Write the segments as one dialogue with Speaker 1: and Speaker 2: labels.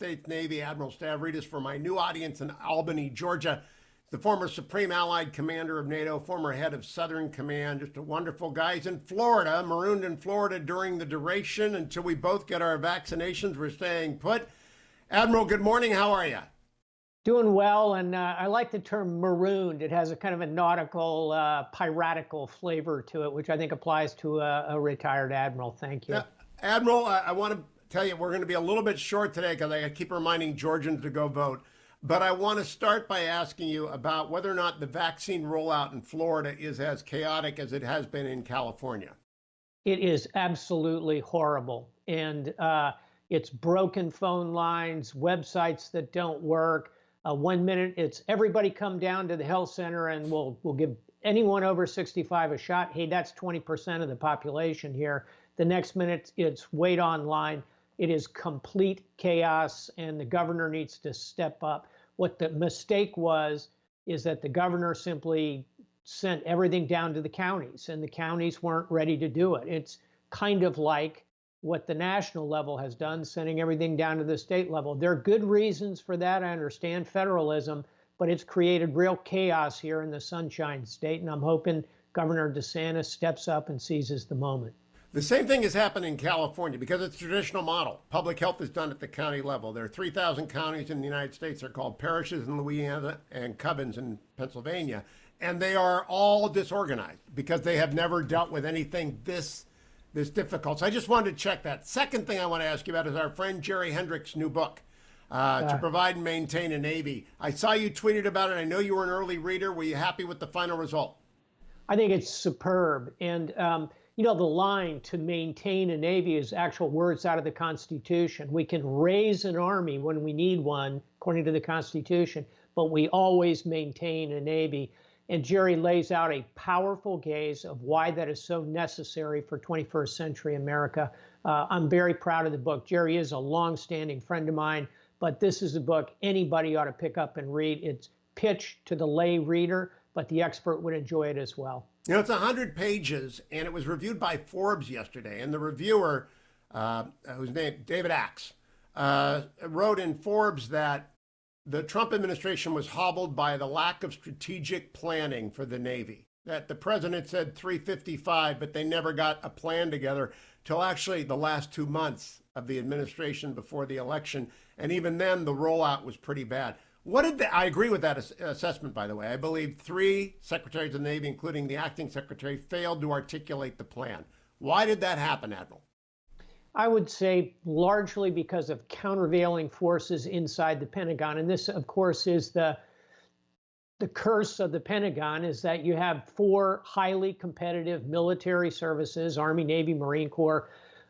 Speaker 1: States Navy, Admiral Stavridis, for my new audience in Albany, Georgia. The former Supreme Allied Commander of NATO, former head of Southern Command, just a wonderful guy. He's in Florida, marooned in Florida during the duration until we both get our vaccinations. We're staying put. Admiral, good morning. How are you?
Speaker 2: Doing well, and I like the term marooned. It has a kind of a nautical, piratical flavor to it, which I think applies to a retired admiral. Thank you.
Speaker 1: Admiral, I want to tell you we're going to be a little bit short today because I keep reminding Georgians to go vote. But I want to start by asking you about whether or not the vaccine rollout in Florida is as chaotic as it has been in California.
Speaker 2: It is absolutely horrible. And it's broken phone lines, websites that don't work. 1 minute it's everybody come down to the health center and we'll give anyone over 65 a shot. Hey, that's 20% of the population here. The next minute it's wait online. It is complete chaos, and the governor needs to step up. What the mistake was is that the governor simply sent everything down to the counties, and the counties weren't ready to do it. It's kind of like what the national level has done, sending everything down to the state level. There are good reasons for that. I understand federalism, but it's created real chaos here in the Sunshine State, and I'm hoping Governor DeSantis steps up and seizes the moment.
Speaker 1: The same thing has happened in California because it's a traditional model. Public health is done at the county level. There are 3,000 counties in the United States. They're called parishes in Louisiana and covens in Pennsylvania. And they are all disorganized because they have never dealt with anything this difficult. So I just wanted to check that. Second thing I want to ask you about is our friend Jerry Hendricks' new book, To Provide and Maintain a Navy. I saw you tweeted about it. I know you were an early reader. Were you happy with the final result?
Speaker 2: I think it's superb. And the line "to maintain a navy" is actual words out of the Constitution. We can raise an army when we need one, according to the Constitution, but we always maintain a navy. And Jerry lays out a powerful case of why that is so necessary for 21st century America. I'm very proud of the book. Jerry is a longstanding friend of mine, but this is a book anybody ought to pick up and read. It's pitched to the lay reader, but the expert would enjoy it as well.
Speaker 1: You know, it's 100 pages, and it was reviewed by Forbes yesterday. And the reviewer, whose name, David Axe, wrote in Forbes that the Trump administration was hobbled by the lack of strategic planning for the Navy. That the president said 355, but they never got a plan together till actually the last 2 months of the administration before the election. And even then, the rollout was pretty bad. I agree with that assessment, by the way. I believe 3 secretaries of the Navy, including the acting secretary, failed to articulate the plan. Why did that happen, Admiral?
Speaker 2: I would say largely because of countervailing forces inside the Pentagon. And this, of course, is the curse of the Pentagon, is that you have 4 highly competitive military services: Army, Navy, Marine Corps,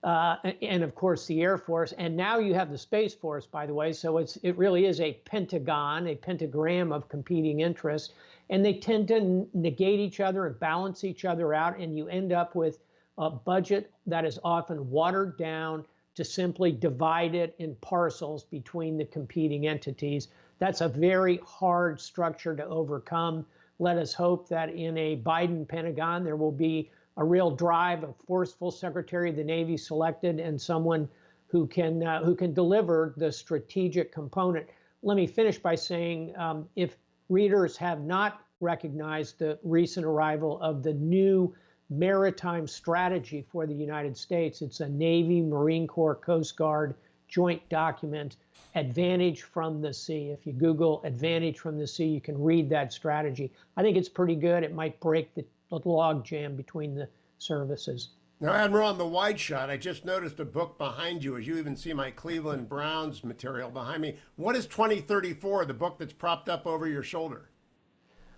Speaker 2: and of course the Air Force, and now you have the Space Force, by the way. So it really is a pentagon, a pentagram of competing interests, and they tend to negate each other and balance each other out, and you end up with a budget that is often watered down to simply divide it in parcels between the competing entities. That's a very hard structure to overcome. Let us hope that in a Biden Pentagon there will be a real drive, a forceful Secretary of the Navy selected, and someone who can deliver the strategic component. Let me finish by saying, if readers have not recognized the recent arrival of the new maritime strategy for the United States, it's a Navy, Marine Corps, Coast Guard joint document, Advantage from the Sea. If you Google Advantage from the Sea, you can read that strategy. I think it's pretty good. It might break the log jam between the services.
Speaker 1: Now, Admiral, on the wide shot, I just noticed a book behind you, as you even see my Cleveland Browns material behind me. What is 2034, the book that's propped up over your shoulder?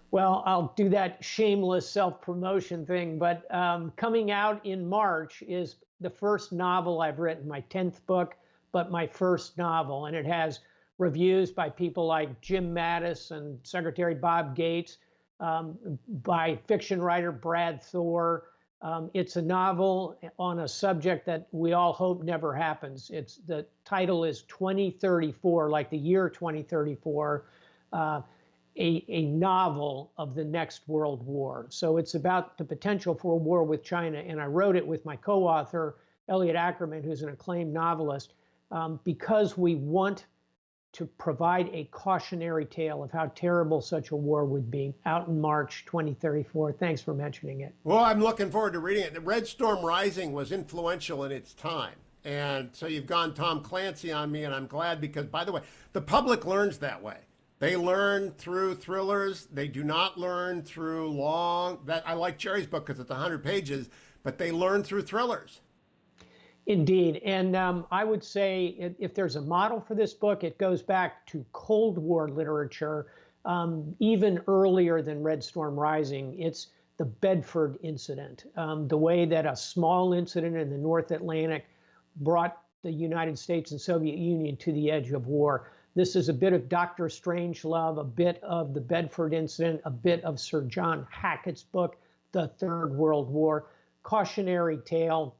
Speaker 2: Well, I'll do that shameless self-promotion thing, but coming out in March is the first novel I've written, my 10th book, but my first novel. And it has reviews by people like Jim Mattis and Secretary Bob Gates, by fiction writer Brad Thor. It's a novel on a subject that we all hope never happens. The title is 2034, like the year 2034, a novel of the next world war. So it's about the potential for a war with China. And I wrote it with my co-author, Elliot Ackerman, who's an acclaimed novelist, because we want to provide a cautionary tale of how terrible such a war would be, out in March 2034. Thanks for mentioning it.
Speaker 1: Well, I'm looking forward to reading it. The Red Storm Rising was influential in its time. And so you've gone Tom Clancy on me, and I'm glad because, by the way, the public learns that way. They learn through thrillers. They do not learn through long. That I like Jerry's book because it's 100 pages, but they learn through thrillers.
Speaker 2: Indeed. And I would say if there's a model for this book, it goes back to Cold War literature, even earlier than Red Storm Rising. It's the Bedford incident, the way that a small incident in the North Atlantic brought the United States and Soviet Union to the edge of war. This is a bit of Dr. Strangelove, a bit of the Bedford incident, a bit of Sir John Hackett's book, The Third World War. Cautionary tale.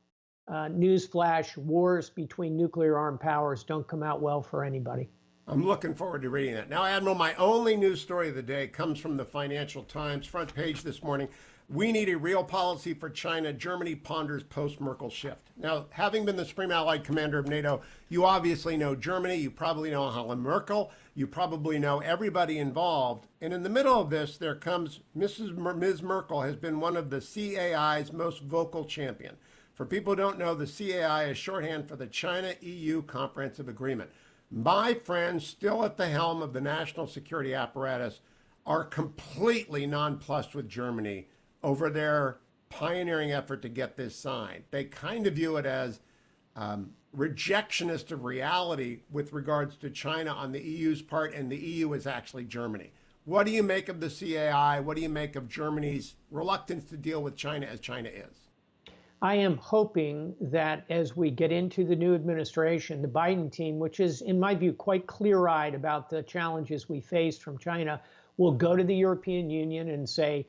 Speaker 2: Newsflash, wars between nuclear armed powers don't come out well for anybody.
Speaker 1: I'm looking forward to reading that. Now, Admiral, my only news story of the day comes from the Financial Times front page this morning. We need a real policy for China. Germany ponders post-Merkel shift. Now, having been the Supreme Allied Commander of NATO, you obviously know Germany. You probably know Angela Merkel. You probably know everybody involved. And in the middle of this, there comes Ms. Merkel has been one of the CAI's most vocal champion. For people who don't know, the CAI is shorthand for the China-EU Comprehensive Agreement. My friends, still at the helm of the national security apparatus, are completely nonplussed with Germany over their pioneering effort to get this signed. They kind of view it as rejectionist of reality with regards to China on the EU's part, and the EU is actually Germany. What do you make of the CAI? What do you make of Germany's reluctance to deal with China as China is?
Speaker 2: I am hoping that as we get into the new administration, the Biden team, which is, in my view, quite clear-eyed about the challenges we faced from China, will go to the European Union and say,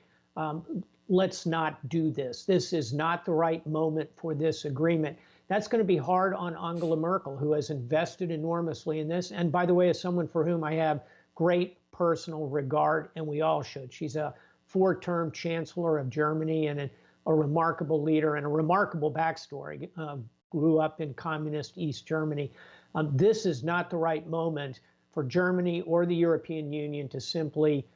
Speaker 2: let's not do this. This is not the right moment for this agreement. That's going to be hard on Angela Merkel, who has invested enormously in this. And by the way, as someone for whom I have great personal regard, and we all should. She's a 4-term chancellor of Germany and a remarkable leader and a remarkable backstory. Grew up in communist East Germany. This is not the right moment for Germany or the European Union to simply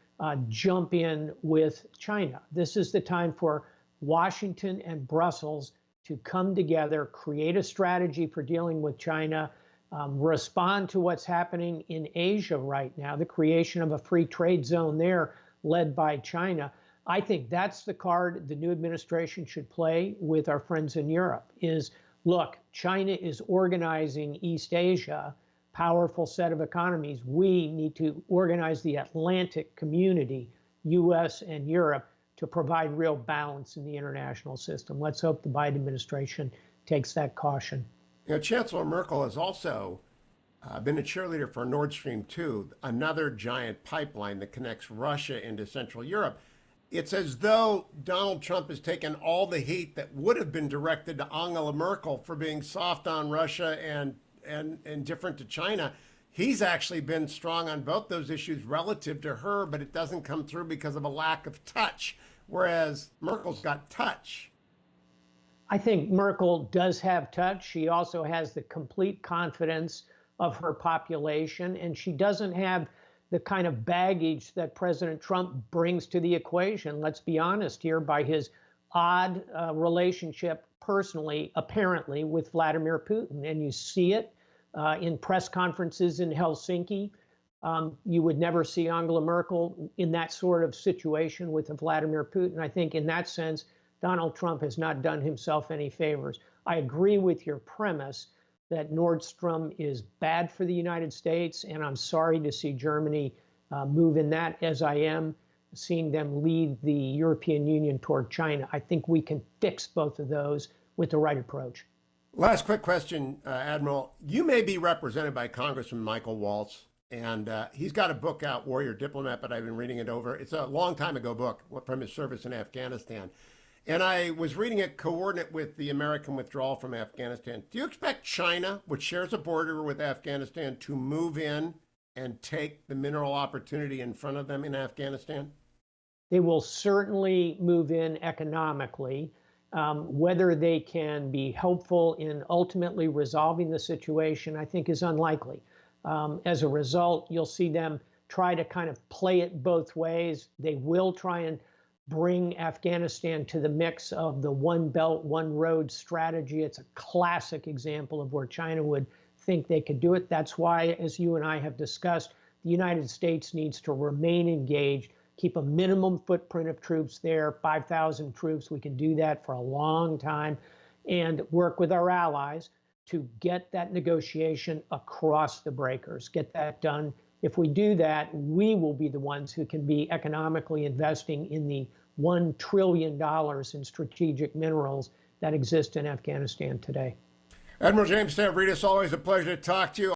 Speaker 2: jump in with China. This is the time for Washington and Brussels to come together, create a strategy for dealing with China, respond to what's happening in Asia right now, the creation of a free trade zone there led by China. I think that's the card the new administration should play with our friends in Europe is, look, China is organizing East Asia, powerful set of economies. We need to organize the Atlantic community, US and Europe, to provide real balance in the international system. Let's hope the Biden administration takes that caution.
Speaker 1: You know, Chancellor Merkel has also been a cheerleader for Nord Stream 2, another giant pipeline that connects Russia into Central Europe. It's as though Donald Trump has taken all the heat that would have been directed to Angela Merkel for being soft on Russia and indifferent to China. He's actually been strong on both those issues relative to her, but it doesn't come through because of a lack of touch, whereas Merkel's got touch.
Speaker 2: I think Merkel does have touch. She also has the complete confidence of her population, and she doesn't have the kind of baggage that President Trump brings to the equation. Let's be honest here, by his odd relationship personally, apparently, with Vladimir Putin. And you see it in press conferences in Helsinki. You would never see Angela Merkel in that sort of situation with Vladimir Putin. I think in that sense, Donald Trump has not done himself any favors. I agree with your premise that Nord Stream is bad for the United States, and I'm sorry to see Germany move in that, as I am seeing them lead the European Union toward China. I think we can fix both of those with the right approach.
Speaker 1: Last quick question, Admiral. You may be represented by Congressman Michael Waltz, and he's got a book out, Warrior Diplomat, but I've been reading it over. It's a long time ago book from his service in Afghanistan. And I was reading it coordinate with the American withdrawal from Afghanistan. Do you expect China, which shares a border with Afghanistan, to move in and take the mineral opportunity in front of them in Afghanistan?
Speaker 2: They will certainly move in economically. Whether they can be helpful in ultimately resolving the situation, I think is unlikely. As a result, you'll see them try to kind of play it both ways. They will try and bring Afghanistan to the mix of the one belt, one road strategy. It's a classic example of where China would think they could do it. That's why, as you and I have discussed, the United States needs to remain engaged, keep a minimum footprint of troops there, 5,000 troops. We can do that for a long time, and work with our allies to get that negotiation across the breakers, get that done. If we do that, we will be the ones who can be economically investing in the $1 trillion in strategic minerals that exist in Afghanistan today.
Speaker 1: Admiral James Stavridis, always a pleasure to talk to you.